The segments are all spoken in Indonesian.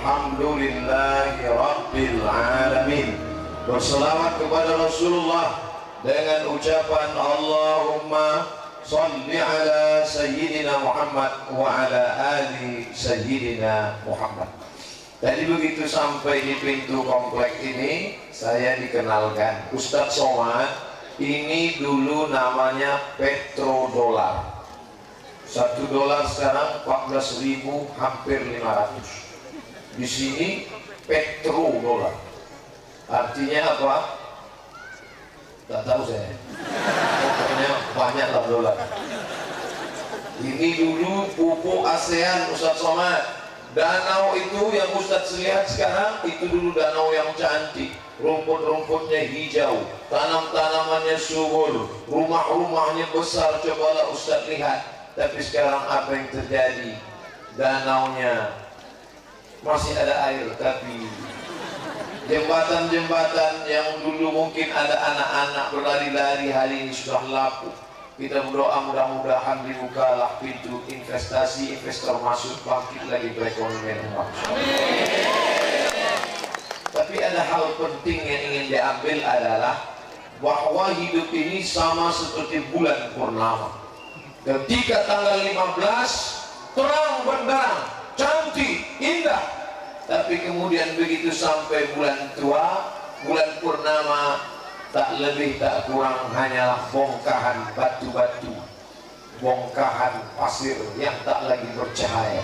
Alhamdulillahi Rabbil Alamin. Berselawat kepada Rasulullah dengan ucapan Allahumma salli ala Sayyidina Muhammad wa ala ali Sayyidina Muhammad. Tadi begitu sampai di pintu komplek ini, saya dikenalkan Ustadz Somad. Ini dulu namanya petrodolar. $1 sekarang 14.000, hampir 500. Di sini petrodolar. Artinya apa? Tak tahu saya. Pokoknya banyaklah dolar. Ini dulu pupuk ASEAN Ustadz Somad. Danau itu yang Ustadz lihat sekarang, itu dulu danau yang cantik. Rumput-rumputnya hijau, tanam-tanamannya subur, rumah-rumahnya besar. Cobalah Ustadz lihat. Tapi sekarang apa yang terjadi? Danaunya masih ada air, tapi jembatan-jembatan yang dulu mungkin ada anak-anak berlari-lari hari ini sudah lapuk. Kita berdoa mudah-mudahan dibukalah pintu investasi, investor masuk, bangkit lagi perekonomian umat. Tapi ada hal penting yang ingin diambil adalah bahwa hidup ini sama seperti bulan purnama. Ketika tanggal 15 terang benderang, cantik, indah. Tapi kemudian begitu sampai bulan tua, bulan purnama, tak lebih tak kurang hanyalah bongkahan batu-batu, bongkahan pasir yang tak lagi bercahaya.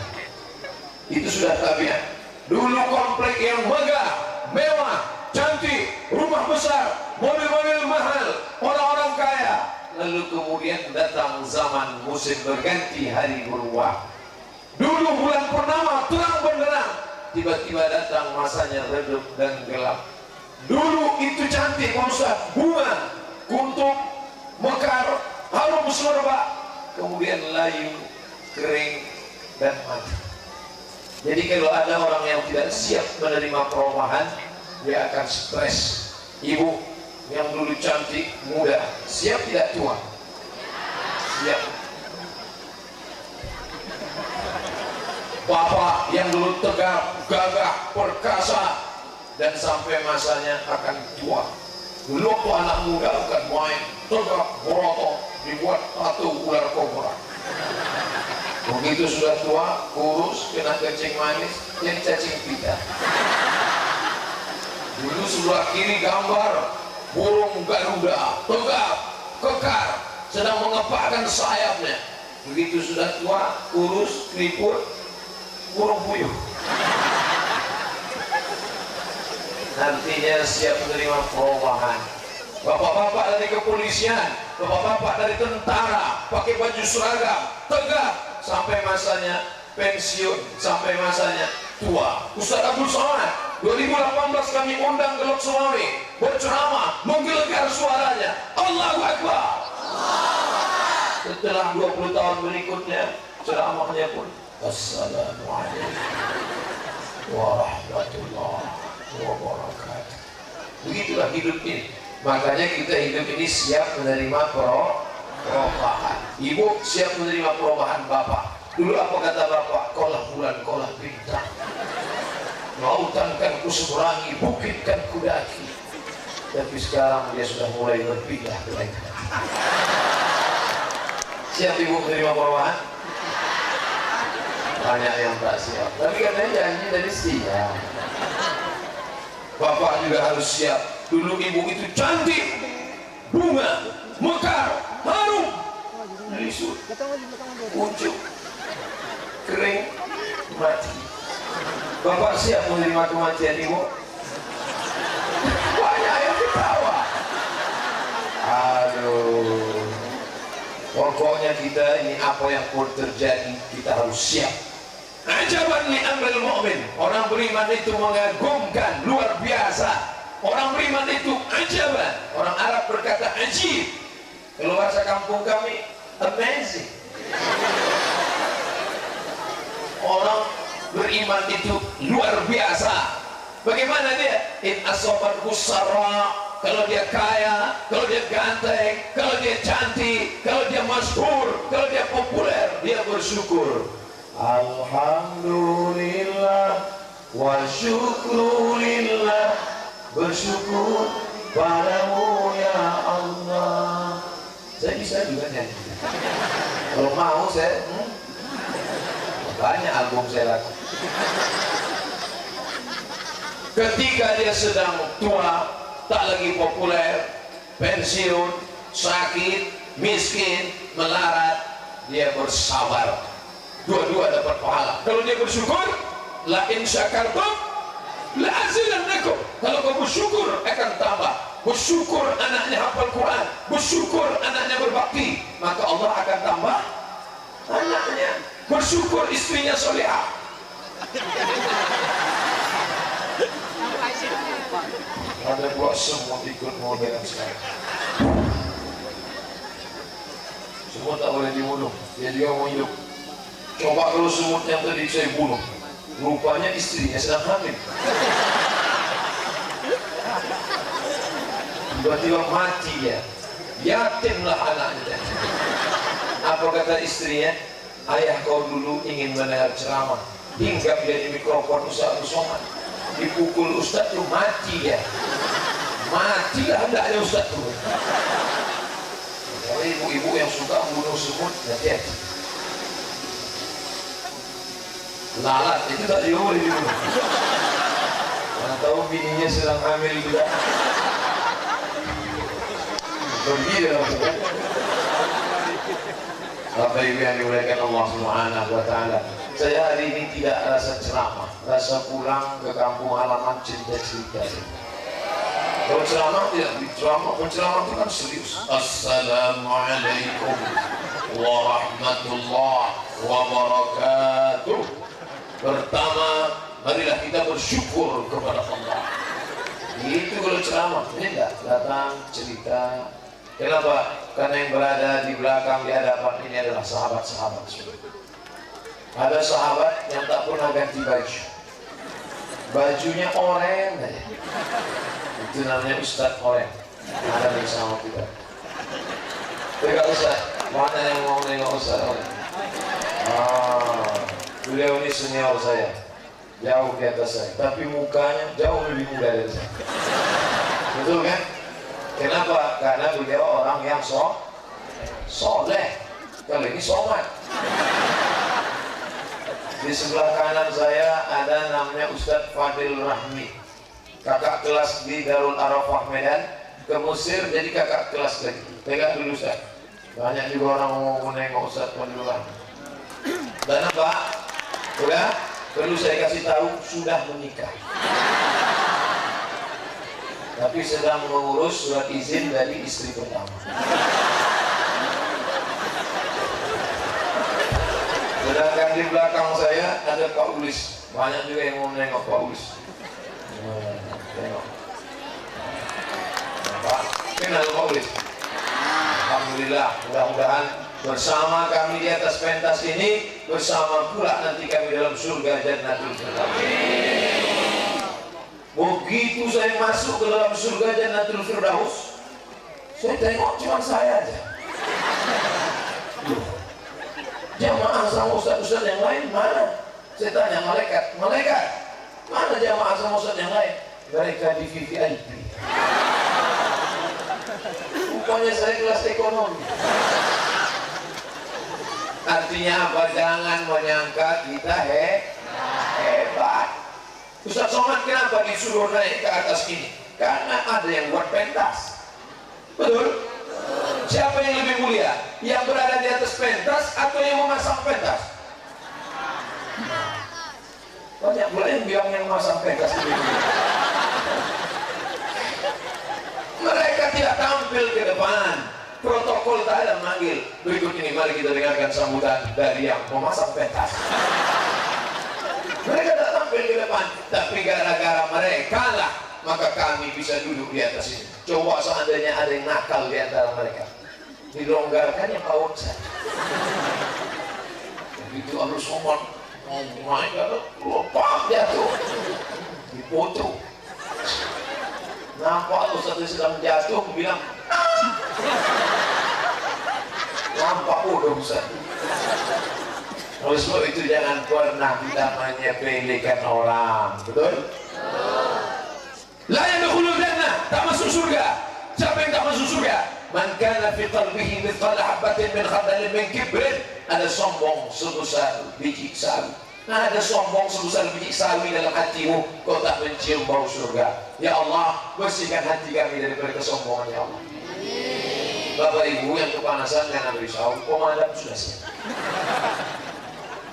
Itu sudah tabiat. Dulu komplek yang megah, mewah, cantik, rumah besar, mobil-mobil mahal, orang-orang kaya. Lalu kemudian datang zaman musim berganti, hari berubah. Dulu bulan purnama terang benderang, tiba-tiba datang masanya redup dan gelap. Dulu itu cantik Ustaz, bunga, kuntup, mekar, harum semerbak, kemudian layu, kering dan mati. Jadi kalau ada orang yang tidak siap menerima perubahan, dia akan stres. Ibu yang dulu cantik, muda, siap tidak tua? Siap. Bapak yang dulu tegap, gagah, perkasa, dan sampai masanya akan tua. Dulu waktu anak muda bukan main, tegap, boroto, dibuat tato ular kobra. Begitu sudah tua, kurus, kena kencing manis, jadi cacing pita. Dulu sebelah kiri gambar burung garuda, tegap, kekar, sedang mengepakkan sayapnya. Begitu sudah tua, kurus, keriput, burung puyuh. Nantinya siap menerima perubahan. Bapak-bapak dari kepolisian, bapak-bapak dari tentara, pakai baju seragam, tegap, sampai masanya pensiun, sampai masanya tua. Ustaz Abdul Somad 2018 kami undang ke Lok Sumawi, berceramah, menggelegar suaranya, Allahu Akbar. Setelah 20 tahun berikutnya, ceramahnya pun Assalamualaikum warahmatullahi wabarakatuh. Begitulah hidup ini. Makanya kita hidup ini siap menerima perubahan. Ibu siap menerima perubahan bapak. Dulu apa kata bapak? Kolah bulan, kolah bintang. Lautan kan kuseberangi, bukit kan kudaki. Tapi sekarang dia sudah mulai berpindah ke lain. Siap ibu menerima perubahan? Banyak yang tak siap. Tapi katanya janji dari siap. Bapak juga harus siap. Dulu ibu itu cantik, bunga, mekar, harum, risut, ujuk, kering, mati. Bapak siap menerima kematian ibu? Banyak yang ketawa. Aduh. Pokoknya kita ini apa yang pun terjadi, kita harus siap. Ajaban li amril mu'min. Orang beriman itu mengagumkan, luar biasa. Orang beriman itu ajaban. Orang Arab berkata ajib. Kalau bahasa kampung kami, amazing. Orang beriman itu luar biasa. Bagaimana dia? In asobat busara. Kalau dia kaya, kalau dia ganteng, kalau dia cantik, kalau dia masyhur, kalau dia populer, dia bersyukur. Alhamdulillah wa syukru lillah, bersyukur padamu ya Allah. Saya bisa juga nyanyi. Kalau mau saya banyak album saya laku. Ketika dia sedang tua, tak lagi populer, pensiun, sakit, miskin, melarat, dia bersabar. Dua-dua dapat pahala. Kalau dia bersyukur, la in syakartum la azidannakum. Kalau kau bersyukur akan tambah. Bersyukur anaknya hafal Quran, bersyukur anaknya berbakti, maka Allah akan tambah anaknya. Bersyukur istrinya solehah. Ada buat semua ikut model sekarang. Semua tak boleh dibunuh, dia juga mau hidup. Coba kalau semut yang tadi saya bunuh, rupanya istrinya sedang hamil. Tiba-tiba mati dia, yatimlah anaknya. Apa kata istrinya? Ayah kau dulu ingin mendengar ceramah, hinggap dia di mikrofon Ustaz Somad, dipukul Ustaz tuh mati dia. Matilah hendaknya Ustaz tuh. Kalau ibu-ibu yang suka bunuh semut, hati-hati. Lalat itu tak boleh dibunuh. Mana tahu bininya sedang hamil juga. Pergi dalam sebuah. Bapak Ibu yang dimuliakan Allah Subhanahu wa Ta'ala, saya hari ini tidak rasa ceramah, rasa pulang ke kampung halaman cerita-cerita. Kalau ceramah tidak ceramah, penceramah itu kan serius. Assalamualaikum warahmatullahi wabarakatuh. Pertama, marilah kita bersyukur kepada Allah. Itu kalau ceramah, ini enggak datang cerita. Kenapa? Karena yang berada di belakang di hadapan ini adalah sahabat-sahabat. Ada sahabat yang tak pernah ganti baju, bajunya oranye aja. Itu namanya Ustadz Oranye. Ada bersama kita. Tengok Ustadz, mana yang mau nengok Ustadz Oranye? Beliau ini senior saya, jauh di atas saya, tapi mukanya jauh lebih muda dari saya. Betul kan? Kenapa? Karena beliau orang yang soleh. Kalau ini somat. Di sebelah kanan saya ada namanya Ustadz Fadil Rahmi, kakak kelas di Darul Arafah Medan, ke Mesir jadi kakak kelas lagi. Pegang dulu Ustaz. Banyak juga orang mau menengok Ustadz Fadil Rahmi. Dan apa? Udah? Perlu saya kasih tahu, sudah menikah. Tapi sedang mengurus surat izin dari istri pertama. Sedangkan di belakang saya ada Pak Ulis. Banyak juga yang mau menengok Pak Ulis. Tengok. Pak, kenal Pak Ulis? Alhamdulillah, mudah-mudahan bersama kami di atas pentas ini, bersama pula nanti kami dalam surga Jannatul Firdaus. Begitu saya masuk ke dalam surga Jannatul Firdaus, saya tengok cuma saya aja. Jamaah sama ustaz-ustaz yang lain mana? Saya tanya malaikat, mana jamaah sama ustaz yang lain? Mereka di VIP. Rupanya saya kelas ekonomi. Artinya apa? Jangan menyangka kita hebat. Ustaz Somad kenapa disuruh naik ke atas ini? Karena ada yang buat pentas. Betul? Siapa yang lebih mulia? Yang berada di atas pentas atau yang memasang pentas? Banyak pula yang bilang yang memasang pentas lebih mulia. Mereka tidak tampil ke depan. Protokol tak ada manggil. Berikut ini mari kita dengarkan sambutan dari yang memasang pentas. Mereka tak tampil ke depan, tapi gara-gara mereka lah maka kami bisa duduk di atas ini. Coba seandainya ada yang nakal di antara mereka, dilonggarkannya kawan saja. Begitu harus ngomong, mereka lupa jatuh, dipoto. Nampak Ustaz sedang jatuh, bilang, nampak bodoh Ustaz. Oleh sebab itu jangan pernah kita menyepelekan orang. Betul? La yadkhulul jannah, tak masuk surga. Siapa yang tak masuk surga? Man kana fi qalbihi mithqala habatin min khardalin min kibrin. Ada sombong sebesar biji sawi. Nah, ada sombong sebesar biji sawi dalam hatimu, kau tak mencium bau surga. Ya Allah, bersihkan hati kami daripada kesombongan, ya Allah. Bapak Ibu yang kepanasan jangan risau, pemadam sudah siap.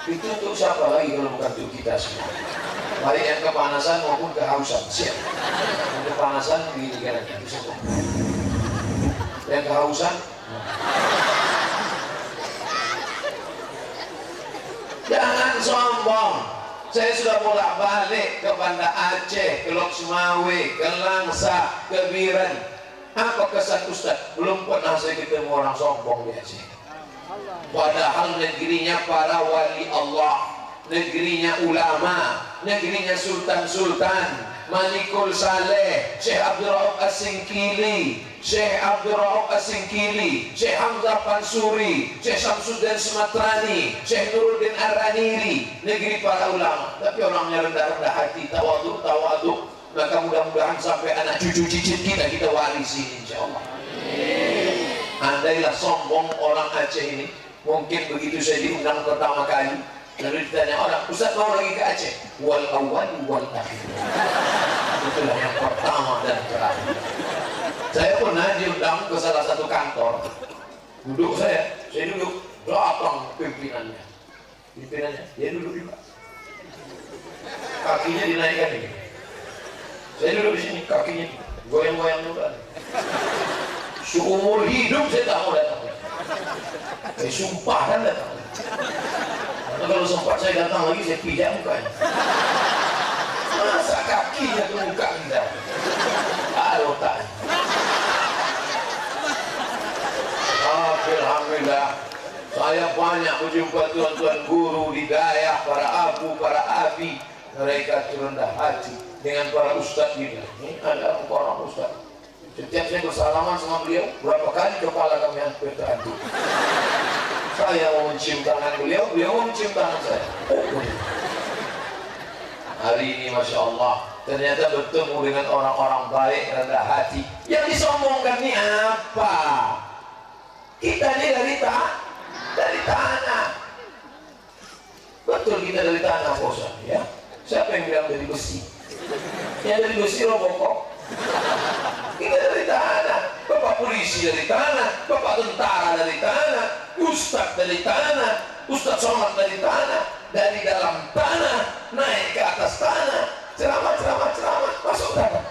Itu untuk siapa lagi kalau bukan untuk kita semua? Baik yang kepanasan maupun kehausan siap. Yang kepanasan begini kan, yang kehausan. Jangan sombong. Saya sudah bolak-balik ke Banda Aceh, ke Lok Sumawe, ke Langsa, ke Biren. Apa kesan Ustaz? Belum pernah saya ketemu orang sombong di Aceh. Padahal negerinya para wali Allah, negerinya ulama, negerinya sultan-sultan, Malikul Saleh, Syekh Abdul Rauf As-Singkili, Syekh Abdul Rauf As-Singkili, Syekh Hamzah Pansuri, Syekh Samsuddin Sumatrani, Syekh Nuruddin Ar-Raniri, negeri para ulama. Tapi orangnya rendah-rendah hati, tawadhu. Maka mudah-mudahan sampai anak cucu cicit kita warisi insyaallah. Andailah sombong orang Aceh ini, mungkin begitu saya diundang pertama kali, lalu ditanya orang, Ustaz mau lagi ke Aceh? Wal awal wal akhir. Itulah yang pertama dan terakhir. Saya pernah diundang ke salah satu kantor. Duduk saya duduk, datang pimpinannya, dia duduk juga. Kakinya dinaikkan ini. Saya duduk di sini, kakinya goyang-goyang juga. Seumur hidup saya tak mau datang. Saya sumpah kan datang. Karena kalau sempat saya datang lagi, saya pijak mukanya. Masa kakinya ke muka kita? Alhamdulillah. Alhamdulillah. Saya banyak berjumpa tuan-tuan guru di Dayak, para abu, para abi. Mereka rendah hati dengan para ustaz ini. Ini ada orang ustaz. Setiap saya bersalaman sama beliau, berapa kali kepala kami hampir terhenti. Saya mau mencium tangan beliau mau mencium tangan saya. Hari ini Masya Allah, ternyata bertemu dengan orang-orang baik, rendah hati. Yang disombongkan ini apa? Kita ini dari tanah. Betul kita dari tanah, bosan ya. Siapa yang bilang dari besi? Yang dari besi robokok. Kita dari tanah. Bapak polisi dari tanah, bapak tentara dari tanah, ustaz dari tanah, ustaz somad dari tanah, dari dalam tanah naik ke atas tanah, ceramah masuk tanah.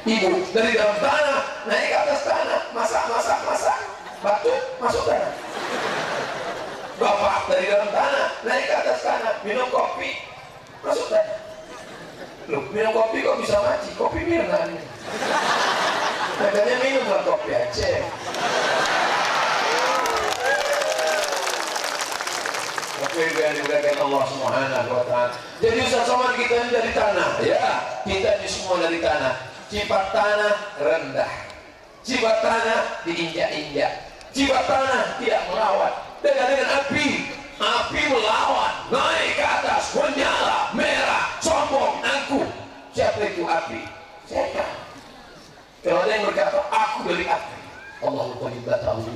Ibu dari dalam tanah naik ke atas tanah, masak, batuk masuk tanah. Bapak dari dalam tanah naik ke atas tanah, minum kopi masuk tanah. Loh, minum kopi kok bisa mati? Kopi Mirna ini. Makanya minumlah kopi Aceh. Kopi yang dimuliakan Allah Subhanahu wa Ta'ala. Jadi Ustaz Somad kita ini dari tanah, ya. Kita ini semua dari tanah. Sifat tanah rendah, sifat tanah diinjak-injak, sifat tanah tidak melawan. Dengan api melawan, naik ke atas, menyala, merah, sombong, angkuh. Siapa itu api? Setan. Kalau ada yang berkata, aku dari api, Allah lupa dibatalkan.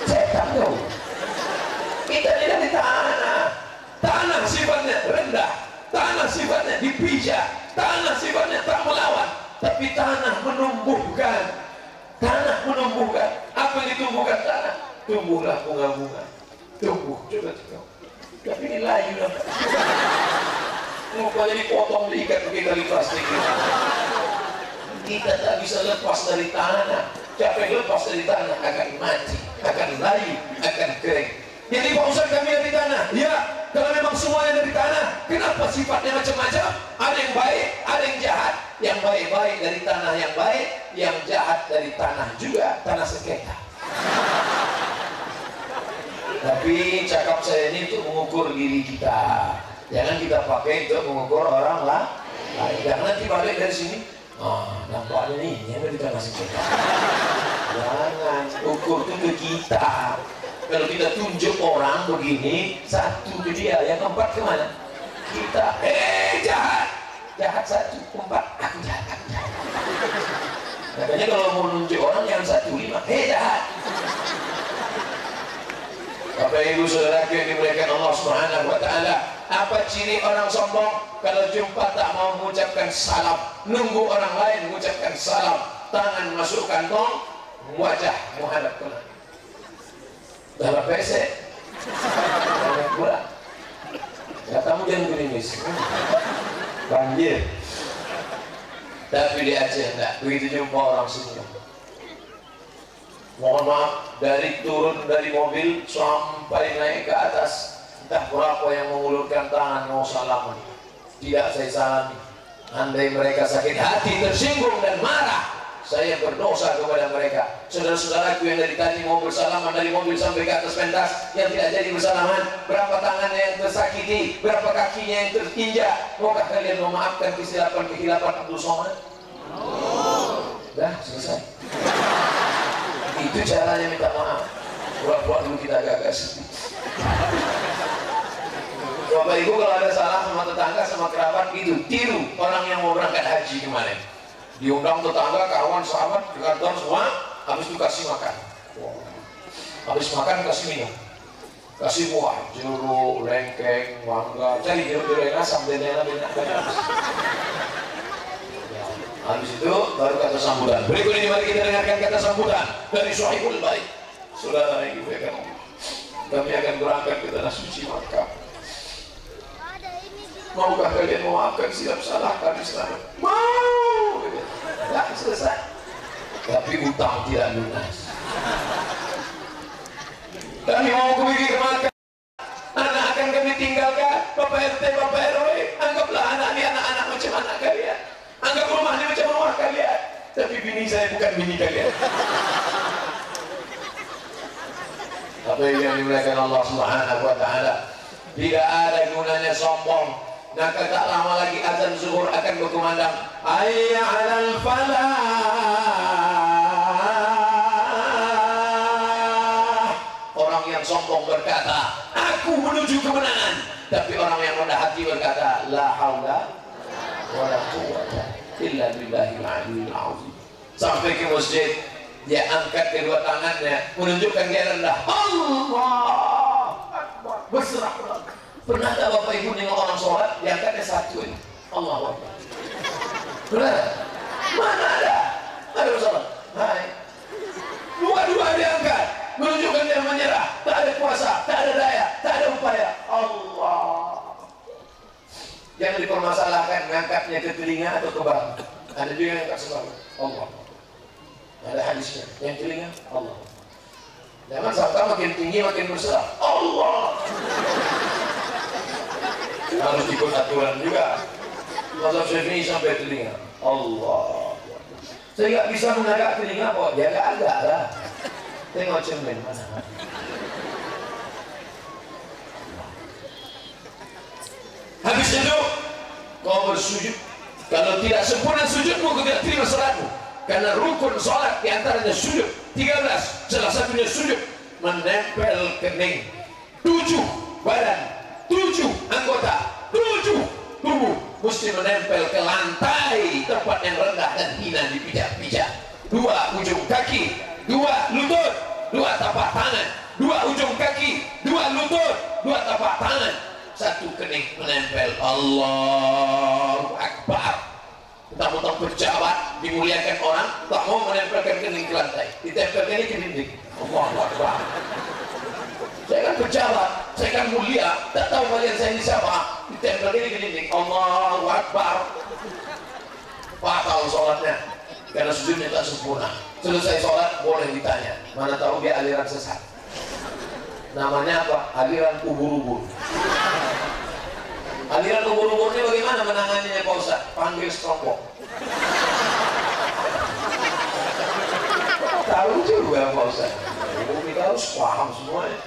Setan tuh. Kita ini dari tanah. Tanah sifatnya rendah, tanah sifatnya dipijak, tanah sifatnya tak melawan. Tapi tanah menumbuhkan. Apa yang ditumbuhkan tanah? Tumbuhlah bunga-bunga. Tumbuh, coba. Tapi ini layu lah. Mukanya dipotong, diikat pakai tali plastik. Kita tak bisa lepas dari tanah. Siapa yang lepas dari tanah akan mati, akan layu, akan kering. Jadi Pak Ustaz kami dari tanah. Ya, kalau memang semuanya dari tanah, kenapa sifatnya macam-macam? Ada yang baik, ada yang jahat. Yang baik-baik dari tanah yang baik, yang jahat dari tanah juga, tanah sengketa. Tapi cakap saya ini untuk mengukur diri kita. Jangan kita pakai untuk mengukur orang lain. Jangan nanti balik dari sini. Nampaknya ini yang dari tanah sengketa. Jangan, ukur itu ke kita. Kalau kita tunjuk orang begini, satu ke dia, yang keempat kemana? Kita, jahat, jahat satu, empat, aku jahat, aku jahat. Makanya kalau mau nunjuk orang yang satu, lima, jahat. Bapak Ibu Saudaraku yang dimuliakan Allah Subhanahu wa Ta'ala, apa ciri orang sombong? Kalau jumpa tak mau mengucapkan salam, nunggu orang lain mengucapkan salam, tangan masuk kantong, wajah menghadap ke langit. Dalam pesek, banyak pula. Ya kamu jangan gerimis, banjir. Tapi di Aceh enggak, begitu jumpa orang senyum. Mohon maaf, dari turun dari mobil sampai naik ke atas, entah berapa yang mengulurkan tangan mau salaman, tidak saya salami. Andai mereka sakit hati, tersinggung dan marah, saya berdosa kepada mereka. Saudara-saudaraku yang dari tadi mau bersalaman dari mobil sampai ke atas pentas, yang tidak jadi bersalaman, berapa tangannya yang tersakiti, berapa kakinya yang terinjak, maukah kalian memaafkan kesilapan Abdul Somad? Dah selesai. Itu caranya minta maaf. Buat dulu kita gagas. Bapak Ibu kalau ada salah sama tetangga sama kerabat itu tiru orang yang mau berangkat haji kemarin. Diundang tetangga, kawan, sahabat di kantor semua, habis itu kasih makan. Habis makan kasih minum, kasih buah, jeruk, lengkeng, mangga, cari jeruk yang asam dan yang lain. Habis itu baru kata sambutan. Berikut ini mari kita dengarkan kata sambutan dari Sahihul Bait. Saudara yang dimuliakan Allah, kami akan berangkat ke tanah suci Makkah. Maukah kalian memaafkan silap salah kami selama? Mau. Ya selesai. Tapi utang tidak lunas. Kami mau pergi ke Makkah. Anak akan kami tinggalkan. Bapak RT, Bapak RW, anggaplah anak ini anak-anak macam anak kalian. Anggap rumah ini macam rumah kalian. Tapi bini saya bukan bini kalian. Apa yang dimuliakan Allah Subhanahu wa Ta'ala, tidak ada gunanya sombong. Nah, tak lama lagi azan zuhur akan berkumandang. Hayya 'alal falah. Orang yang sombong berkata, aku menuju kemenangan. Tapi orang yang rendah hati berkata, la haula wala quwwata illa billahil aliyyil azim. Sampai ke masjid, dia angkat kedua tangannya menunjukkan dia rendah. Allah Akbar, berserah. Pernah tak Bapak Ibu nengok orang sholat, diangkatnya satu ini, Allah Akbar. Pernah? Mana ada? Ada sholat. Hai. Dua-dua diangkat, menunjukkan dia menyerah. Tak ada kuasa, tak ada daya, tak ada upaya. Allah. Jangan dipermasalahkan ngangkatnya ke telinga atau ke bahu. Ada juga yang angkat sebahu. Allah. Ada hadisnya. Yang telinga, Allah. Jangan sampai makin tinggi makin berserah. Allah. Harus ikut aturan juga. Mazhab Syafi'i sampai telinga. Allah. Saya nggak bisa mengagak telinga kok. Dia agak lah. Tengok cermin mana. Habis itu kau bersujud. Kalau tidak sempurna sujudmu, kau tidak terima salatmu. Karena rukun sholat diantaranya sujud 13. Salah satunya sujud menempel kening. 7 badan, 7 anggota, 7 tubuh mesti menempel ke lantai tempat yang rendah dan hina dipijak-pijak. 2 ujung kaki, 2 lutut, 2 tapak tangan, 2 ujung kaki, 2 lutut, 2 tapak tangan, 1 kening menempel. Allahu Akbar. Tentang pejabat dimuliakan orang tak mau menempelkan kening ke lantai, ditempelkan ini ke dinding. Allahu Akbar. Saya kan pejabat, saya kan mulia, tak tahu kalian saya ini siapa, ditempelkan ini ke dinding. Allahu Akbar. Batal sholatnya karena sujudnya tak sempurna. Selesai sholat boleh ditanya, mana tahu dia aliran sesat. Namanya apa? Aliran ubur-ubur. Aliran ubur-ubur ini bagaimana menanganinya Pak Ustaz? Panggil sekelompok. Tahu juga Pak Ustaz. Kita harus paham semuanya.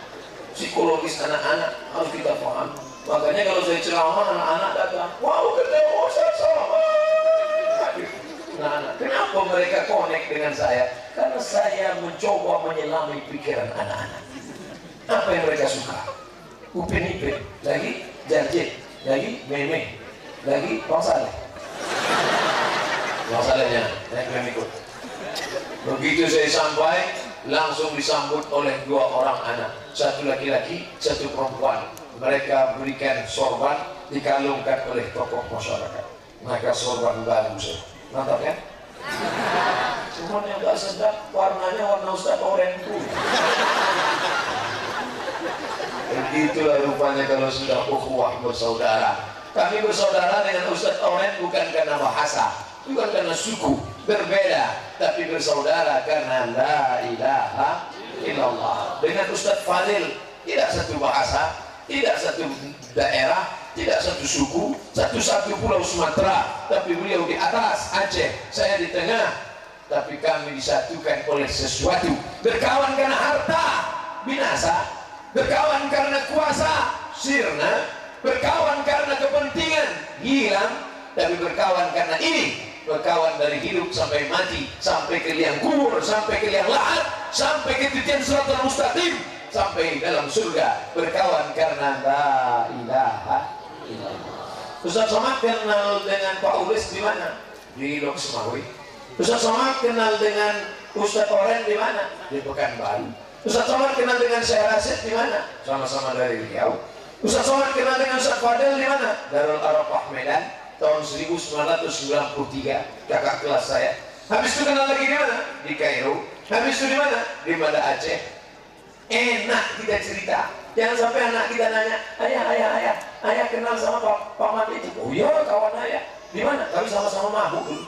Psikologis anak-anak harus kita paham. Makanya kalau saya ceramah anak-anak datang, wow ketemu Ustaz sama. anak-anak. Kenapa mereka connect dengan saya? Karena saya mencoba menyelami pikiran anak-anak. Apa yang mereka suka? Upin Ipin, lagi Jarjit, lagi Meme, lagi Bang Saleh. Bang Salehnya, naik ikut. Begitu saya sampai, langsung disambut oleh 2 orang anak, satu laki-laki, satu perempuan. Mereka berikan sorban, dikalungkan oleh tokoh masyarakat. Maka sorban baru saya. Mantap ya? Cuman yang gak sedap, warnanya warna Ustaz Oren itu. Begitulah rupanya kalau sudah ukhuwah bersaudara. Kami bersaudara dengan Ustaz Oren bukan karena bahasa, bukan karena suku, berbeda, tapi bersaudara karena la ilaha illallah. Dengan Ustaz Fadil tidak satu bahasa, tidak satu daerah, tidak satu suku, satu pulau Sumatera, tapi beliau di atas Aceh, saya di tengah, tapi kami disatukan oleh sesuatu. Berkawan karena harta, binasa. Berkawan karena kuasa, sirna. Berkawan karena kepentingan, hilang. Tapi berkawan karena ini, berkawan dari hidup sampai mati, sampai ke liang kubur, sampai ke liang lahat, sampai ke titian siratal mustaqim, sampai dalam surga. Berkawan karena la ilaha illallah. Ustaz Somad kenal dengan Pak Ulis di mana? Di Lok Semawi. Ustaz Somad kenal dengan Ustaz Oren di mana? Di Pekanbaru. Ustaz Somad kenal dengan Syekh Rasid di mana? Sama-sama dari Riau. Ustaz Somad kenal dengan Ustaz Fadil di mana? Darul Arafah Medan, tahun 1993, kakak kelas saya. Habis itu kenal lagi di mana? Di Kairo. Habis itu di mana? Di Banda Aceh. Enak kita cerita. Jangan sampai anak kita nanya, ayah kenal sama Pak Mati itu. Oh iya, kawan ayah. Di mana? Kami sama-sama mabuk dulu.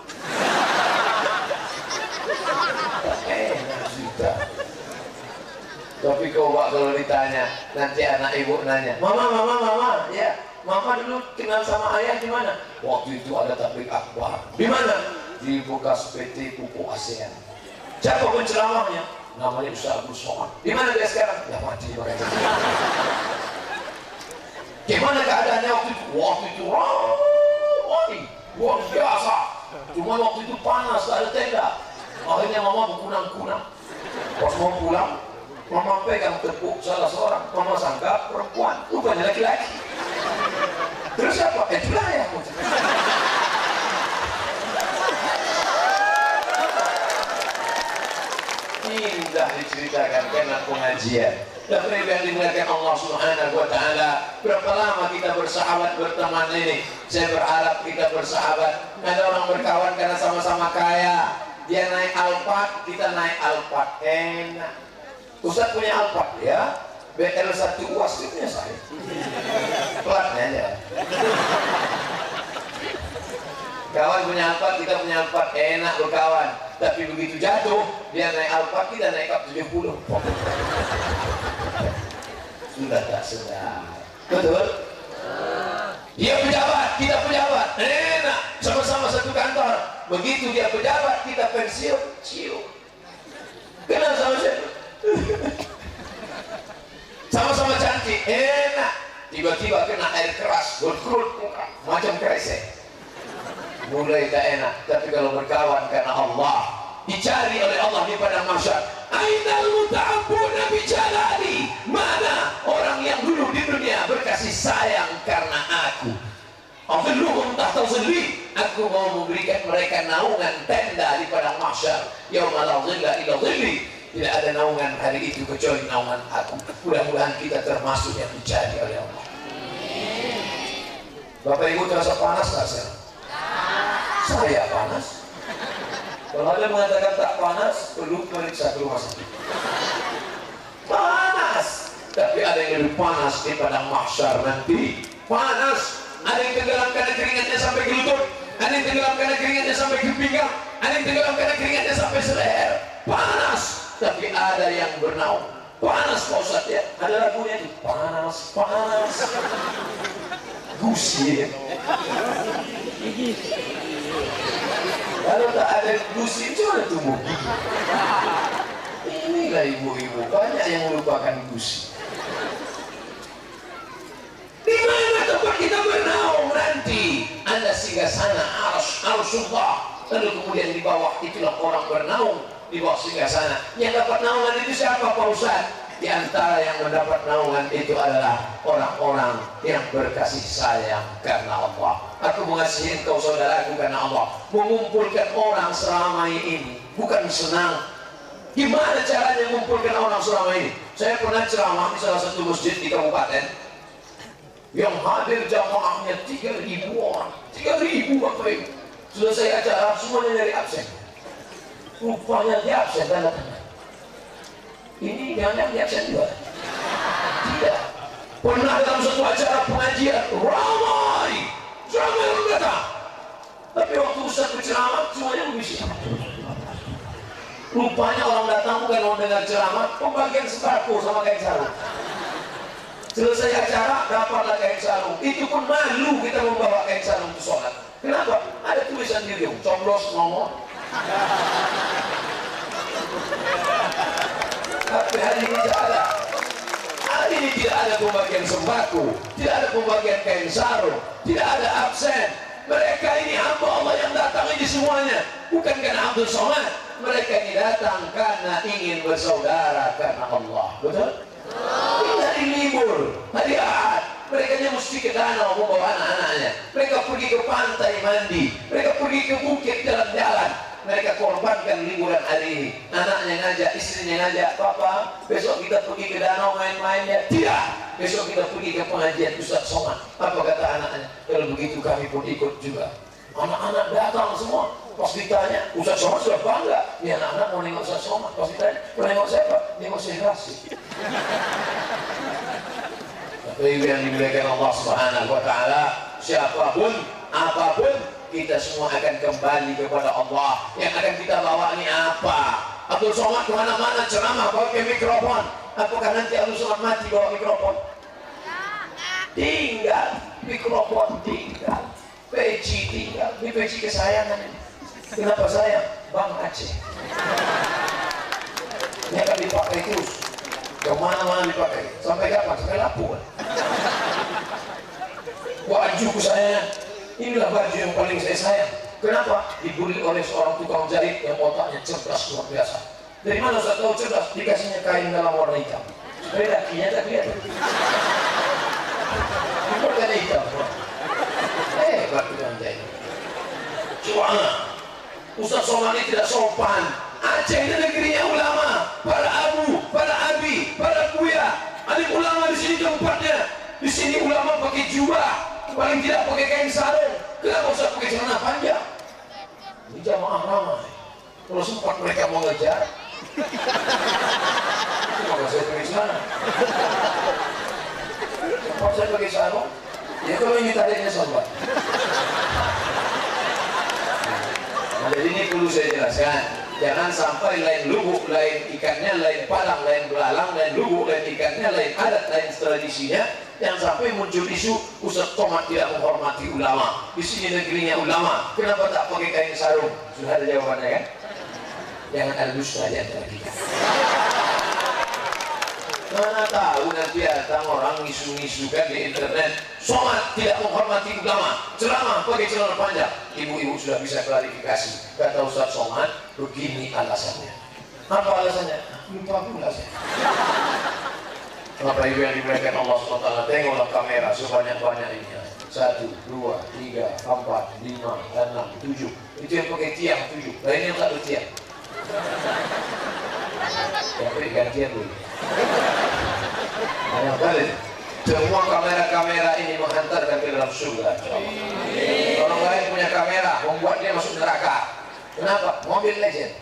Enak cerita. Tapi coba kalau ditanya, nanti anak ibu nanya, mama, ya, mama dulu kenal sama ayah di mana? Waktu itu ada tablik akbar. Di mana? Di bekas PT Pupuk ASEAN. Siapa penceramahnya? Namanya Ustaz Abdul Somad. Di mana dia sekarang? Ya mati makanya. Gimana keadaannya waktu itu? Waktu itu ramai, luar biasa. Cuma waktu itu panas, tak ada tenda. Akhirnya mama berkunang-kunang. Pas mau pulang, mama pegang tepuk salah seorang, mama sangka perempuan, rupanya laki-laki. Terus apa? Itulah ya. Indah diceritakan karena pengajian. Dan yang dimuliakan Allah Subhanahu wa Ta'ala, berapa lama kita bersahabat berteman ini? Saya berharap kita bersahabat. Ada orang berkawan karena sama-sama kaya. Dia naik Alphard, kita naik Alphard, enak. Ustaz punya Alphard ya, BL1 UAS punya saya. Platnya aja. Kawan punya Alphard, kita punya Alphard, enak berkawan. Tapi begitu jatuh, dia naik Alphard, kita naik Kap 70. Sudah tak sedar. Betul? Dia pejabat, kita pejabat, enak. Sama-sama satu kantor. Begitu dia pejabat, kita pensiun, cium. Kenal sama siapa? Sama-sama cantik, enak. Tiba-tiba kena air keras, berkerut muka, macam kresek. Mulai tak enak. Tapi kalau berkawan karena Allah, dicari oleh Allah di padang mahsyar. Ainal muta'abbuna bijalali. Mana orang yang dulu di dunia berkasih sayang karena aku? Afilluhum tahta zilli. Aku mau memberikan mereka naungan tenda di padang mahsyar. Yauma la zilla illa zilli. Tidak ada naungan hari itu kecuali naungan aku. Mudah-mudahan kita termasuk yang dicari oleh Allah. Bapak Ibu terasa panas tak sekarang? Saya panas. Kalau ada mengatakan tak panas, perlu periksa ke rumah sakit. Panas. Tapi ada yang lebih panas di padang mahsyar nanti. Panas. Ada yang tenggelam karena keringatnya sampai ke lutut. Ada yang tenggelam karena keringatnya sampai ke pinggang. Ada yang tenggelam karena keringatnya sampai seleher. Panas. Tapi ada yang bernaung. Panas Pak Ustaz ya. Ada lagunya itu. Panas, panas. Gusi ya. Kalau tak ada gusi, cuma tumbuh gigi. Inilah ibu-ibu, banyak yang melupakan gusi. Di mana tempat kita bernaung nanti? Anda singgah sana, arsyullah. lalu kemudian di bawah itulah orang bernaung di bawah singgasana. Yang dapat naungan itu siapa Pak Ustaz? Di antara yang mendapat naungan itu adalah orang-orang yang berkasih sayang karena Allah. Aku mengasihi engkau saudaraku karena Allah. Mengumpulkan orang selama ini bukan senang. Gimana caranya mengumpulkan orang selama ini? Saya pernah ceramah di salah satu masjid di kabupaten yang hadir jamaahnya 3.000 orang. 3.000 Bapak Ibu. Selesai acara semuanya dari absen. Rupanya di absen tanda-tanda. Ini jangan di absen juga. Tidak. Pernah dalam satu acara pengajian ramai orang datang. Tapi waktu Ustaz berceramah semuanya berbisik. Rupanya orang datang bukan mau dengar ceramah, pembagian sembako sama kain sarung. Selesai acara dapatlah kain sarung. Itu pun malu kita membawa kain sarung ke sholat. Kenapa? Ada tulisan di ujung, coblos nomor. Tapi hari ini tidak ada. Hari ini tidak ada pembagian sembako, tidak ada pembagian kain sarung, tidak ada absen. Mereka ini hamba Allah yang datang ini semuanya bukan karena Abdul Somad. Mereka ini datang karena ingin bersaudara karena Allah. Betul? Ini hari libur, hari Ahad. Mereka mesti ke danau membawa anak-anaknya. Mereka pergi ke pantai mandi. Mereka pergi ke bukit jalan-jalan. Mereka korbankan liburan hari ini. Anaknya ngajak, istrinya ngajak, Papa, besok kita pergi ke danau main-main ya. Tidak. Besok kita pergi ke pengajian Ustaz Somad. Apa kata anaknya? Kalau begitu kami pun ikut juga. Anak-anak datang semua. Pas ditanya, Ustaz Somad sudah bangga. Ya anak-anak mau nengok Ustaz Somad. Pas ditanya, mau nengok siapa? Nengok Syekh Rasyid. Tapi yang dimuliakan Allah Subhanahu wa Ta'ala, siapapun, apapun, kita semua akan kembali kepada Allah. Yang akan kita bawa ini apa? Abdul Somad kemana-mana ceramah pakai mikrofon. Apakah nanti Abdul Somad mati bawa mikrofon? Tinggal mikrofon, tinggal peci, tinggal ini peci kesayangan ini. Kenapa sayang? Bang Aceh. Ini akan dipakai terus. Kemana-mana dipakai. Sampai kapan? Sampai Lampung. Bajuku saya, inilah baju yang paling saya sayang. Kenapa? Dibeli oleh seorang tukang jahit yang otaknya cerdas luar biasa. Dari mana saya tahu cerdas? Dikasihnya kain dalam warna hitam. Supaya dakinya tak kelihatan. Warna hitam. Hebat tukang jahit. Coba, Ustaz Somad ini tidak sopan. Aceh ini negerinya ulama, para abu, para abi, para buya. Alim ulama di sini tempatnya. Di sini ulama pakai jubah, paling tidak pakai kain sarung. Kenapa usah pakai celana panjang? Ini jamaah ramai. Kalau sempat mereka mau ngejar, maka saya pakai celana. Sempat saya pakai sarung. Ya kalau ini tariknya sobat. Nah, jadi ini perlu saya jelaskan. Jangan sampai lain lubuk, lain ikannya, lain palang, lain belalang, lain lubuk, lain ikannya, lain adat, lain tradisinya. Yang sampai muncul isu Ustaz Somad tidak menghormati ulama. Di sini negerinya ulama. Kenapa tak pakai kain sarung? Sudah ada jawabannya kan? Jangan ada dusta di antara kita. Mana tahu nanti datang orang ngisu-ngisukan di internet, Somad tidak menghormati ulama, ceramah pakai celana panjang. Ibu-ibu sudah bisa klarifikasi. Kata Ustaz Somad, begini alasannya. Apa alasannya? Lupa pula saya. Bapak Ibu yang dimuliakan Allah SWT, tengoklah kamera sebanyak-banyaknya. 1, 2, 3, 4, 5, 6, 7. Itu yang pakai tiang 7. Lain yang tak bertiang. Ya, gantian dulu. Banyak kali semua kamera-kamera ini menghantarkan ke dalam surga. Orang lain punya kamera membuat dia masuk neraka. Kenapa? Mobil legend.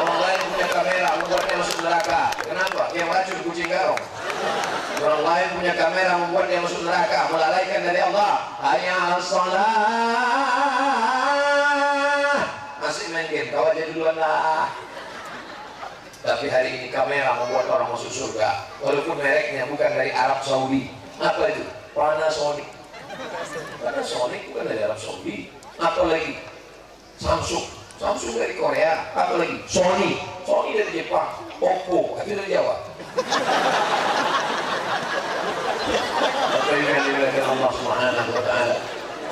Orang lain punya kamera membuat dia masuk neraka. Kenapa? Dia racun kucing garong. Orang lain punya kamera membuat dia masuk neraka, melalaikan dari Allah. Hayya 'alas shalah. Masih main game, kau aja duluan lah. Tapi hari ini kamera membuat orang masuk surga. Walaupun mereknya bukan dari Arab Saudi. Apa itu? Panasonic. Panasonic bukan dari Arab Saudi. Apa lagi? Samsung. Samsung dari Korea. Apa lagi? Sony. Sony dari Jepang. Oppo. Itu dari Jawa. Apa yang dilakukan Allah Subhanahu wa Ta'ala?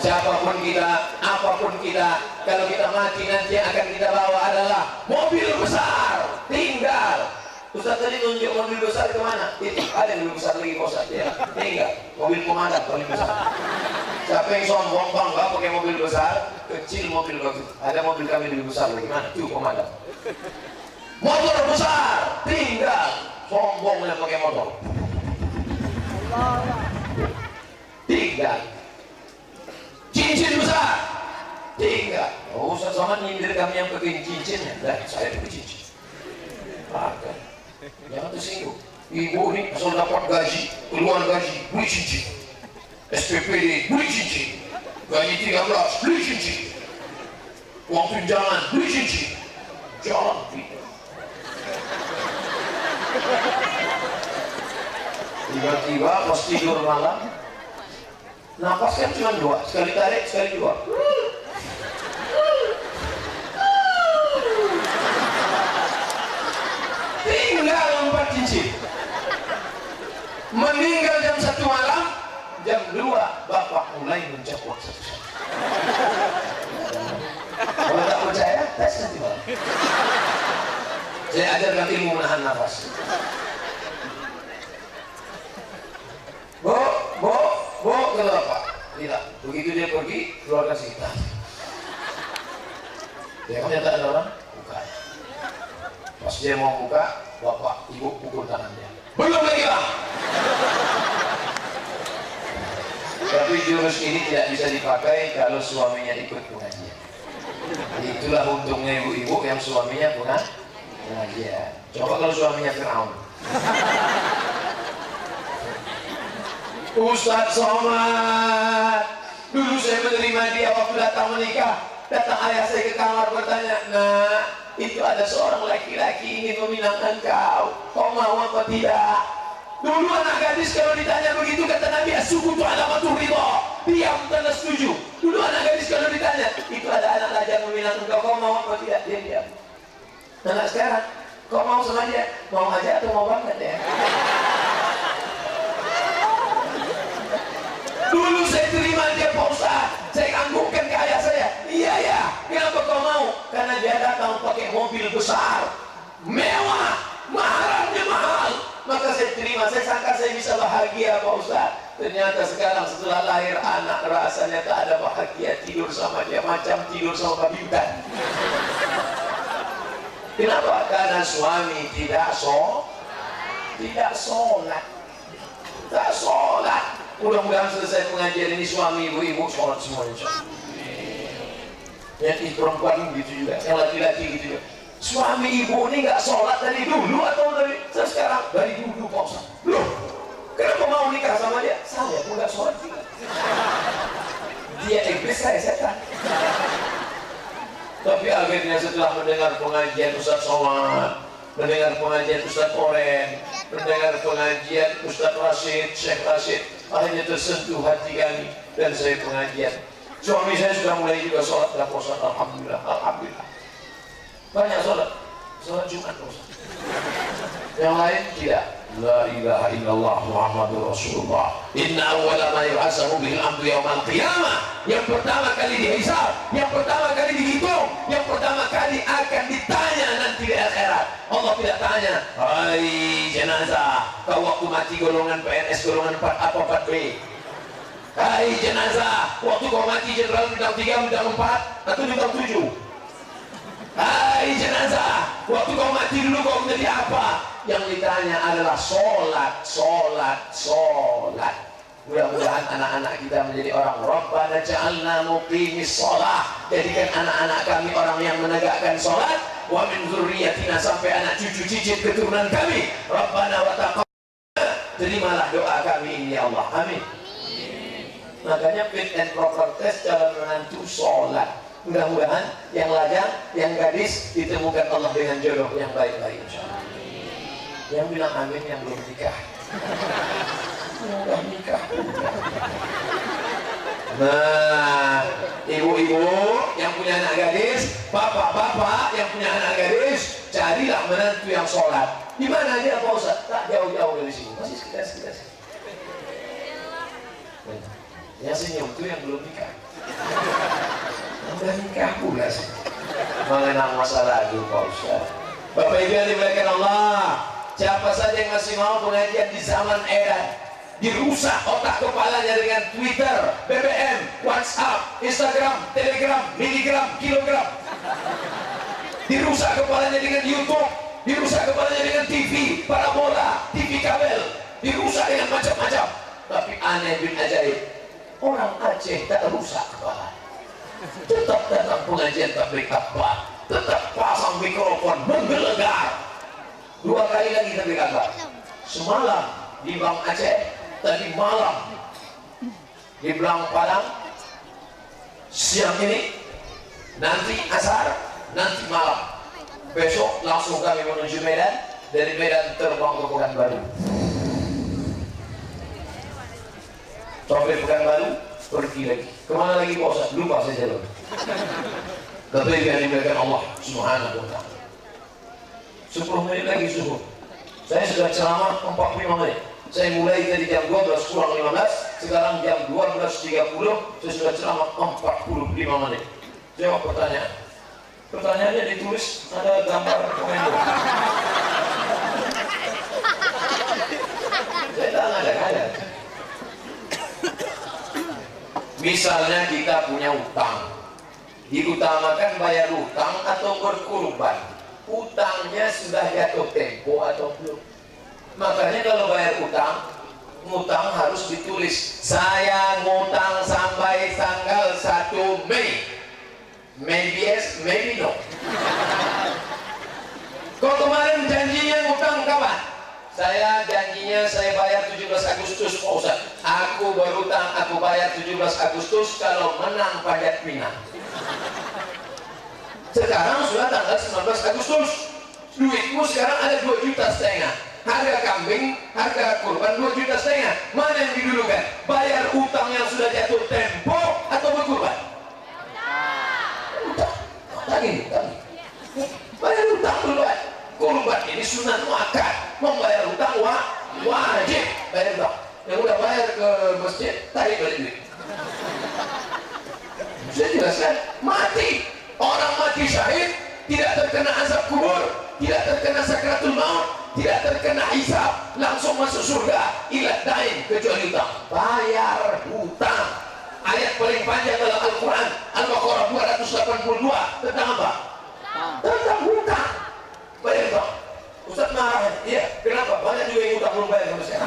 Siapapun kita, apapun kita, kalau kita mati nanti yang akan kita bawa adalah mobil besar. Tinggal Ustaz tadi tunjuk mobil besar kemana? Itu ada yang lebih besar lagi Ustaz ya. Tinggal mobil pemadam paling besar. Siapa yang sombong bangga pakai mobil besar, kecil mobil bagus. Ada mobil kami lebih besar lagi. Mana? Itu pemadam. Motor besar, tinggal sombongnya pakai motor. Tinggal. Cincin besar, tinggal. Oh, Ustaz Somad nyindir kami yang pakai cincinnya. Dah, saya pakai cincin. Pakai. Jangan tersinggung. Ibu ini asal dapat gaji, keluar gaji, beli cincin. SPPD, beli cincin. Gaji 13, beli cincin. Uang tunjangan, beli cincin. Jalan tidak. Tiba-tiba pas tidur malam, napas kan cuma 2, sekali tarik, sekali keluar. Tinggal 4 cincin. Meninggal jam 1 malam, jam 2 bapak mulai mencopot satu-satu. Kalau tak percaya, tes nanti malam. Saya ajarkan ilmu menahan nafas. Bo, kata bapak. Tidak, begitu dia pergi, keluarkan kita. Dia kan nyata ada orang, buka. Pas dia mau buka, bapak, ibu pukul tangan dia. Belum lagi bang. Tapi jurus ini tidak bisa dipakai kalau suaminya ikut pengajian. Itulah untungnya ibu-ibu yang suaminya pengajian. Coba kalau suaminya Fir'aun. Ustaz Somad, dulu saya menerima dia waktu datang menikah. Datang ayah saya ke kamar bertanya, nah itu ada seorang laki-laki ingin meminangkan kau mau apa tidak? Dulu anak gadis kalau ditanya begitu kata Nabi, as-sukutu alamatul ridha, diam tanda setuju. Dulu anak gadis kalau ditanya, itu ada anak lajang meminangkan kau mau apa tidak? Dia diam. Anak sekarang, kau mau sama dia? Mau aja atau mau banget ya? Dulu saya terima dia Pak Ustaz, saya anggukkan ke ayah saya. Iya ya, kenapa kau mau? Karena dia datang pakai mobil besar, mewah, maharnya mahal. Maka saya terima, saya sangka saya bisa bahagia Pak Ustaz. Ternyata sekarang setelah lahir anak rasanya tak ada bahagia, tidur sama dia macam tidur sama babi hutan. Kenapa? Karena suami tidak sholat. Tak sholat. Mudah-mudahan selesai pengajian ini suami ibu-ibu sholat semuanya. Yang perempuan gitu juga, yang laki-laki gitu juga. Suami ibu ini nggak sholat dari dulu atau dari sekarang? Dari dulu Pak Ustaz. Loh, kenapa mau nikah sama dia? Saya pun nggak sholat juga. Dia iblis, saya setan. Tapi akhirnya setelah mendengar pengajian Ustaz Somad, mendengar pengajian Ustaz Oren, mendengar pengajian Ustaz Rashid, Syekh Rashid, akhirnya tersentuh hati kami dan saya pengajian. Suami saya sudah mulai juga sholat dan puasa. Alhamdulillah, alhamdulillah. Banyak sholat Jumat Ustaz. Yang lain tidak. La ilaha illallah Muhammadur Rasulullah. Inna awwala ma yuhasabu bihil abdu yaumal qiyamah. Yang pertama kali dihisab, yang pertama kali dihitung, yang pertama kali akan ditanya nanti di akhirat. Allah tidak tanya, hai jenazah, kau waktu mati golongan PNS golongan 4 apa 4B? Hai jenazah, waktu kau mati jenderal bintang 3, bintang 4 atau bintang 7? Hai jenazah, waktu kau mati dulu kau menjadi apa? Yang ditanya adalah sholat. Mudah-mudahan anak-anak kita menjadi orang Rabbana ja'alna muqimis sholat. Jadikan anak-anak kami orang yang menegakkan sholat. Wa min dzurriyyatina, sampai anak cucu cicit keturunan kami. Rabbana wa taqabbal, terimalah doa kami ini ya Allah. Amin. Makanya fit and proper test calon menantu sholat. Mudah-mudahan yang lajang, yang gadis ditemukan Allah dengan jodoh yang baik-baik insyaallah. Yang bilang amin yang belum nikah. Udah nikah. Nah, ibu-ibu yang punya anak gadis, bapak-bapak yang punya anak gadis, carilah menantu yang sholat. Di mana dia Pak Ustaz? Tak jauh-jauh dari sini, masih sekitar sini. Yang senyum itu yang belum nikah. Yang udah nikah pula sih mengenang masa lalu Pak Ustaz. Bapak Ibu yang dimuliakan Allah, siapa saja yang masih mau pengajian di zaman edan, dirusak otak kepalanya dengan Twitter, BBM, WhatsApp, Instagram, Telegram, miligram, kilogram, dirusak kepalanya dengan YouTube, dirusak kepalanya dengan TV, parabola, TV kabel, dirusak dengan macam-macam. Tapi aneh bin ajaib, orang Aceh tak rusak kepala, tetap datang pengajian tabligh akbar, tetap pasang mikrofon menggelegar. 2 kali lagi tabligh akbar, semalam di Bang Aceh, tadi malam di Belang Padang, siang ini, nanti asar, nanti malam, besok langsung kami menuju Medan, dari Medan terbang ke Pekanbaru. Sampai Pekanbaru pergi lagi. Kemana lagi Pak Ustaz? Lupa saya jalan. Tapi yang dimuliakan Allah Subhanahu wa ta'ala, 10 menit lagi subuh. Saya sudah ceramah 45 menit. Saya mulai dari jam 12 kurang 15, sekarang jam 12.30 saya sudah ceramah 45 menit. Jawab pertanyaan. Pertanyaannya ditulis, ada gambar komendo. Saya tak ada. Misalnya kita punya utang, diutamakan bayar utang atau berkurban. Utangnya sudah jatuh tempo atau belum? Makanya kalau bayar ngutang harus ditulis, saya ngutang sampai tanggal 1 Mei. Maybe yes, maybe no. Kau kemarin janjinya ngutang kapan? Saya janjinya saya bayar 17 Agustus Pak Ustaz. Aku berutang, aku bayar 17 Agustus kalau menang pajak Pinang. Sekarang sudah tanggal 19 Agustus. Duitmu sekarang ada 2,5 juta. Harga kambing, harga kurban 2,5 juta. Mana yang didulukan? Bayar utang yang sudah jatuh tempo atau berkurban? Utang. Tadi. Bayar utang duluan. Kurban ini sunat muakkad. Membayar utang wajib bayar utang. Yang udah bayar ke masjid, tarik balik duit. Saya jelaskan, mati. Orang mati syahid tidak terkena azab kubur, tidak terkena sakratul maut, tidak terkena hisab, langsung masuk surga. Ilat dain kecuali utang. Bayar hutang. Ayat paling panjang dalam Al-Quran Al-Baqarah 282 tentang apa? Tentang hutang. Bayar hutang. Ustaz marah. Iya, kenapa? Banyak juga yang hutang belum bayar sama saya.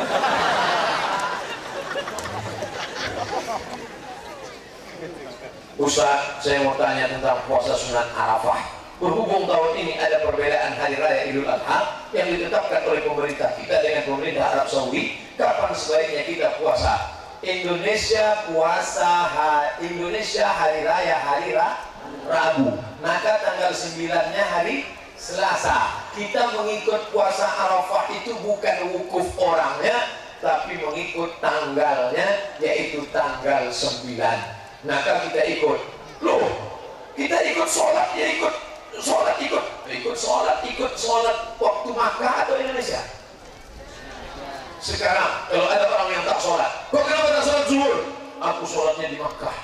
Ustaz, saya mau tanya tentang puasa sunat Arafah. Berhubung tahun ini ada perbedaan hari raya Idul Adha yang ditetapkan oleh pemerintah kita dengan pemerintah Arab Saudi, kapan sebaiknya kita puasa? Indonesia hari raya Rabu, maka tanggal 9-nya hari Selasa. Kita mengikut puasa Arafah itu bukan wukuf orangnya, tapi mengikut tanggalnya, yaitu tanggal 9. Maka kita ikut. Loh, kita ikut sholat, ya ikut sholat waktu Makkah atau Indonesia? Sekarang kalau ada orang yang tak sholat, kok kenapa tak sholat zuhur? Aku sholatnya di Makkah.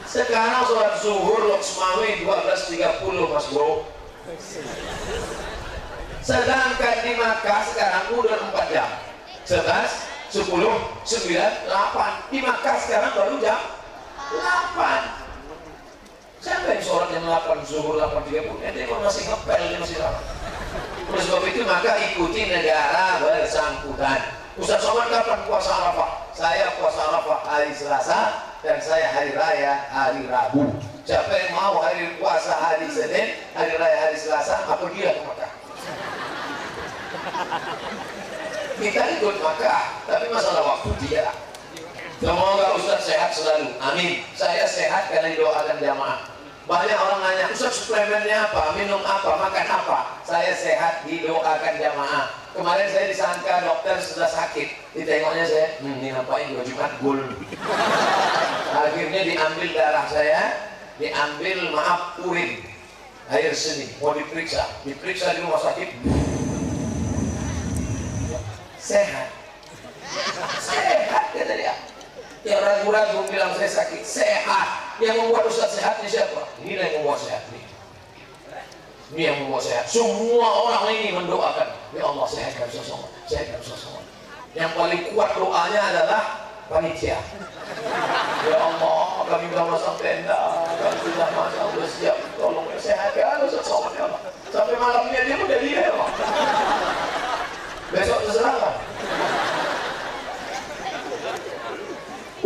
Sekarang sholat zuhur Loksmawi 12.30 Mas Bro. Sedangkan di Makkah sekarang udah 4 jam. 11, 10, 9, 8. Di Makkah sekarang baru jam 8. Siapa yang sholat jam 8, zuhur 8.30? Ini masih ngepel, ini masih lama. Oleh sebab itu maka ikuti negara bersangkutan. Ustaz Somad kapan puasa Arafah? Saya puasa Arafah hari Selasa dan saya hari raya hari Rabu. Siapa yang mau hari puasa hari Senin, hari raya hari Selasa, apa dia ke Makkah? Kita ikut Makkah, tapi masalah waktu tidak. Semoga Ustaz sehat selalu. Amin. Saya sehat karena didoakan jamaah. Banyak orang nanya, Ustaz suplemennya apa, minum apa, makan apa? Saya sehat didoakan jamaah. Kemarin saya disangka dokter sudah sakit, ditengoknya saya, ini ngapain 2 Jumat gul. Akhirnya diambil darah saya, diambil urin, air seni, mau diperiksa di rumah sakit. Sehat kata dia. Yang ragu-ragu bilang saya sakit, sehat. Yang membuat Ustaz sehat ini siapa? Ini yang membuat sehat nih. Ini yang membuat sehat. Semua orang ini mendoakan, ya Allah sehatkan Ustaz Somad, sehatkan Ustaz Somad. Yang paling kuat doanya adalah panitia. Ya Allah, kami sudah masang tenda, kami sudah masang, sudah siap, tolong sehatkan Ustaz Somad ya Allah. Sampai malamnya dia udah dia ya Allah. Besok terserah kan.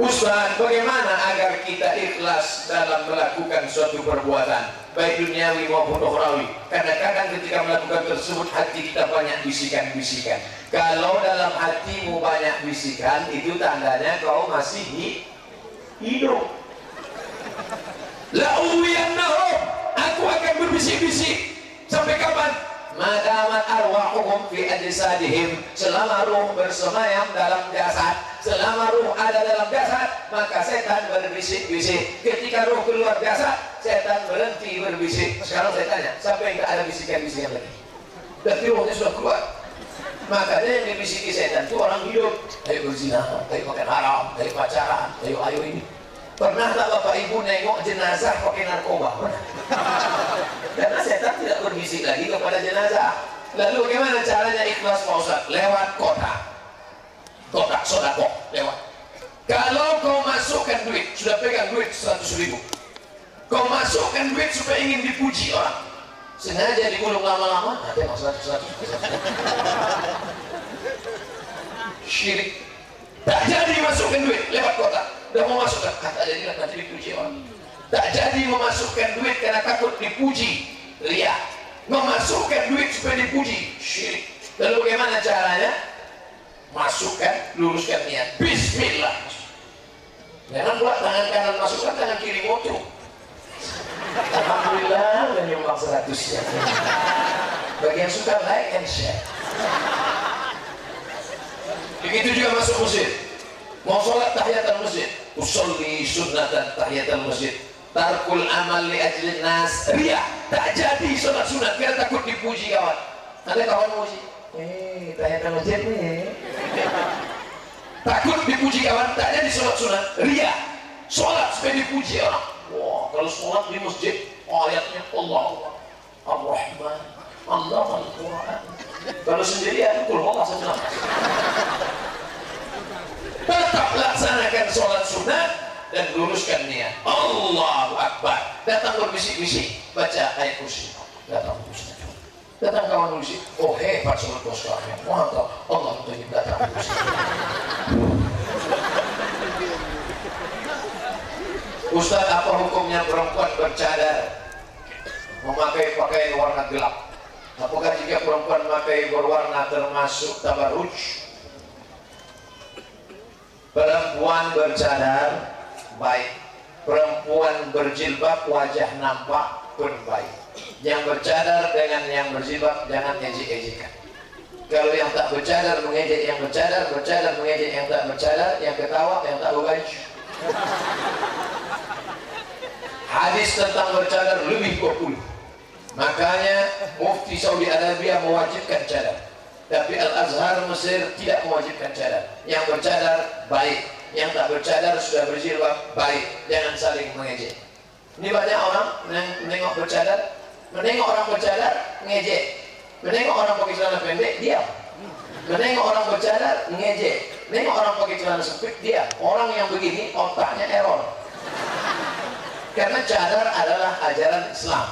Ustaz, bagaimana agar kita ikhlas dalam melakukan suatu perbuatan, baik duniawi maupun ukhrawi? Kadang-kadang ketika melakukan tersebut hati kita banyak bisikan-bisikan. Kalau dalam hatimu banyak bisikan, itu tandanya kau masih hidup. La'uwiyannahum, aku akan berbisik-bisik. Sampai kapan? Madamat arwahuhum fi ajsadihim, selama ruh bersemayam dalam jasad, selama ruh ada dalam jasad, maka setan berbisik-bisik. Ketika ruh keluar jasad, setan berhenti berbisik. Sekarang saya tanya, sampai enggak ada bisikan-bisikan lagi? Berarti ruhnya sudah keluar. Makanya yang dibisiki setan itu orang hidup. Ayo berzina, ayo makan haram, ayo pacaran, ayo ini. Pernah tak Bapak Ibu nengok jenazah pakai narkoba? Pernah? Karena setan tidak berbisik lagi kepada jenazah. Lalu bagaimana caranya ikhlas Pak Ustaz? Lewat kotak sodako, lewat. Kalau kau masukkan duit, sudah pegang duit 100.000, kau masukkan duit supaya ingin dipuji orang, sengaja digulung lama-lama, tengok 100. Syirik. Tak jadi masukkan duit lewat kotak. Udah mau masukkan, tak jadilah nanti dipuji orang. Tak jadi memasukkan duit karena takut dipuji, ria. Memasukkan duit supaya dipuji, syirik. Lalu bagaimana caranya? Masukkan, luruskan niat, bismillah. Jangan pula tangan kanan masukkan, tangan kiri moto. Alhamdulillah udah nyumbang 100 ya. Bagi yang suka like and share. Begitu juga masuk masjid. Mau sholat tahiyatul masjid, usolli sunnatan tahiyatul masjid. Tarkul amal li ajlin nas, ria. Tak jadi sholat sunat karena takut dipuji kawan. Ada kawan muji, tahiyatul masjid nih. Takut dipuji kawan, tak jadi sholat sunat, ria. Sholat supaya dipuji orang. Wah, kalau sholat di masjid, ayatnya Allah, Ar-Rahman, Allah Al-Quran. Kalau sendirian, kul Allah saja. Tetap laksanakan sholat sunat dan luruskan niat. Allahu Akbar. Datang berbisik-bisik, baca ayat kursi. Datang berbisik. Datang kawan berbisik. Oh hebat sholat bos kami. Mantap. Allah menunjuk datang berbisik. Ustaz, apa hukumnya perempuan bercadar memakai pakaian warna gelap? Apakah jika perempuan memakai berwarna termasuk tabarruj? Perempuan bercadar baik, perempuan berjilbab wajah nampak pun baik. Yang bercadar dengan yang berjilbab jangan ejek-ejekan. Kalau yang tak bercadar mengejek yang bercadar, bercadar mengejek yang tak bercadar, yang ketawa yang tak berbaju. Hadis tentang bercadar lebih populer. Makanya Mufti Saudi Arabia mewajibkan cadar. Tapi Al-Azhar Mesir tidak mewajibkan cadar. Yang bercadar baik, yang tak bercadar sudah berjilbab baik. Jangan saling mengejek. Ini banyak orang menengok bercadar, menengok orang bercadar mengejek, menengok orang pakai celana pendek diam, menengok orang bercadar mengejek, menengok orang pakai celana sempit diam. Orang yang begini otaknya error. Karena cadar adalah ajaran Islam.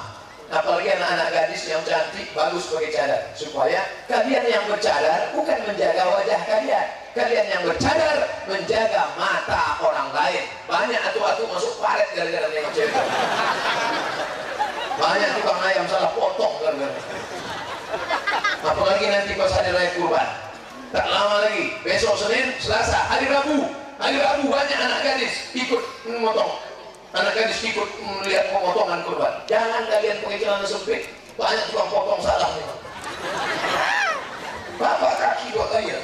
Apalagi anak-anak gadis yang cantik bagus pakai cadar, supaya kalian yang bercadar bukan menjaga wajah kalian, kalian yang bercadar menjaga mata orang lain. Banyak atu-atu masuk paret gara-gara nengok cewek. Banyak tukang ayam salah potong gara-gara. Apalagi nanti pas hari raya kurban, tak lama lagi, besok Senin, Selasa, hari Rabu banyak anak gadis ikut memotong. Anak gadis ikut melihat pemotongan kurban. Jangan kalian pakai celana sempit. Banyak tukang potong salah nih. Bapak kaki buat aja.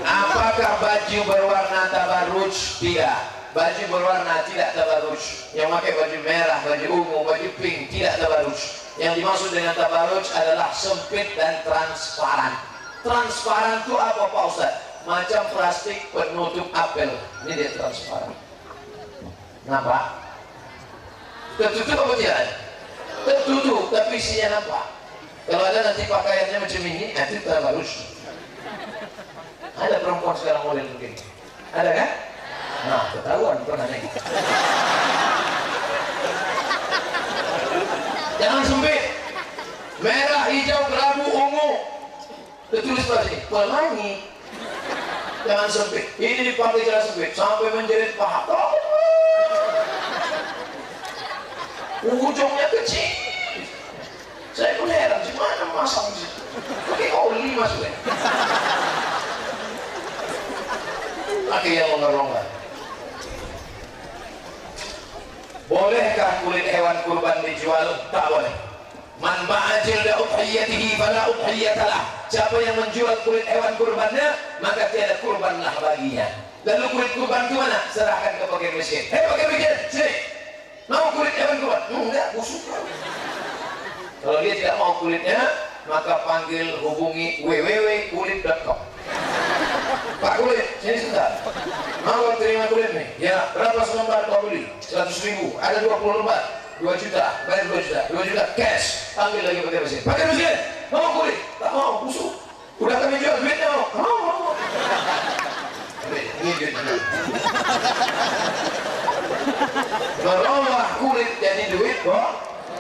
Apakah baju berwarna tabarruj? Tidak. Baju berwarna tidak tabarruj. Yang pakai baju merah, baju ungu, baju pink tidak tabarruj. Yang dimaksud dengan tabarruj adalah sempit dan transparan. Transparan itu apa Pak Ustaz? macam plastik penutup apel. Ini dia transparan. Nampak? Tertutup apa tidak? Tertutup, tapi isinya nampak. Kalau ada nanti pakaiannya macam ini, nanti terlarus. Ada perempuan sekarang model begini? Ada kan? Nah, ketahuan pernah nih. Jangan sempit. Merah, hijau, kelabu, ungu. Tertulis pada sini, pelangi. Jangan sempit. Ini dipakai jalan sempit sampai menjerit paha. Ujungnya kecil. Saya pun heran, gimana masang sih? Pakai oli masuknya. Pakai yang longgar-longgar. Bolehkah kulit hewan kurban dijual? Tak boleh. Man ba'ajil da udhiyatihi fala udhiyatalah. Siapa yang menjual kulit hewan kurbannya, maka tiada kurbanlah baginya. Lalu kulit kurban ke mana? Serahkan ke fakir miskin. Hei fakir miskin, sini. Mau kulit hewan kurban? Enggak, busuk. Kalau dia tidak mau kulitnya, maka panggil, hubungi www.kulit.com. Pak kulit, sini sebentar. Mau terima kulit nih? Ya, berapa selembar kau beli? 100.000. Ada 20 lembar. 2 juta, bayar 2 juta. 2 juta cash. Panggil lagi pakai mesin. Pakai mesin. Mau kulit? Tak mau, busuk. Udah kami jual duitnya mau. Mau. Ini duitnya. Merubah kulit jadi duit,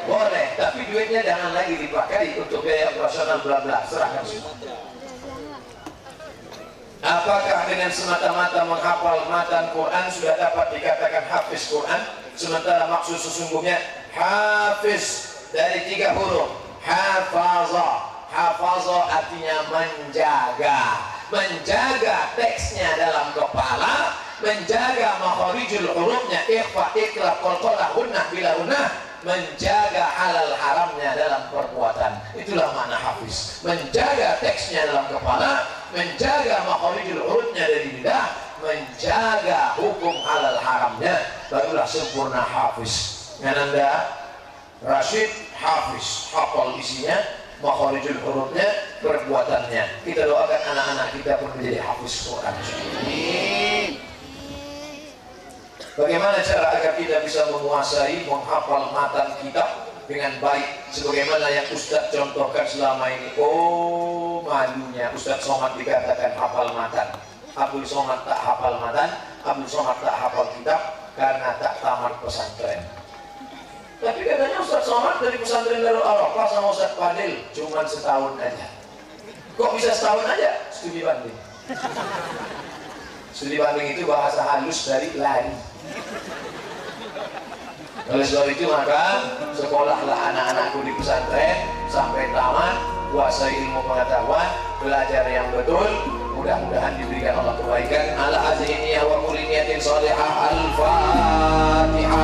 boleh. Tapi duitnya jangan lagi dipakai untuk biaya operasional bla bla. Serahkan semua. Apakah dengan semata-mata menghafal matan Quran sudah dapat dikatakan hafiz Quran? Sementara maksud sesungguhnya hafiz dari 3 huruf. Hafaza. Hafaza artinya menjaga. Menjaga teksnya dalam kepala, menjaga makharijul hurufnya, ikhfa, ikraf, qalqalah, hunnah, bila hunnah, menjaga halal haramnya dalam perbuatan. Itulah makna hafiz. Menjaga teksnya dalam kepala, menjaga makharijul hurufnya dari lidah, menjaga hukum halal haramnya, barulah sempurna hafiz. Ananda Rashid hafiz, hafal isinya, makharijul hurufnya, perbuatannya. Kita doakan anak-anak kita pun menjadi hafiz Quran. Bagaimana cara agar kita bisa menguasai, menghafal matan kitab dengan baik sebagaimana yang Ustaz contohkan selama ini? Oh, malunya Ustaz Somad dikatakan hafal matan. Abdul Somad tak hafal matan, Abdul Somad tak hafal kitab karena tak tamat pesantren. Tapi katanya Ustaz Somad dari pesantren Darul Arafah sama Ustaz Fadil cuma setahun aja. Kok bisa setahun aja? Studi banding. Studi banding itu bahasa halus dari lari. Oleh sebab itu maka sekolahlah anak-anakku di pesantren sampai tamat, kuasai ilmu pengetahuan, belajar yang betul. Mudah-mudahan diberikan Allah kebaikan. Ala aziniya wa kuliniyatin salihah. Al-Fatihah.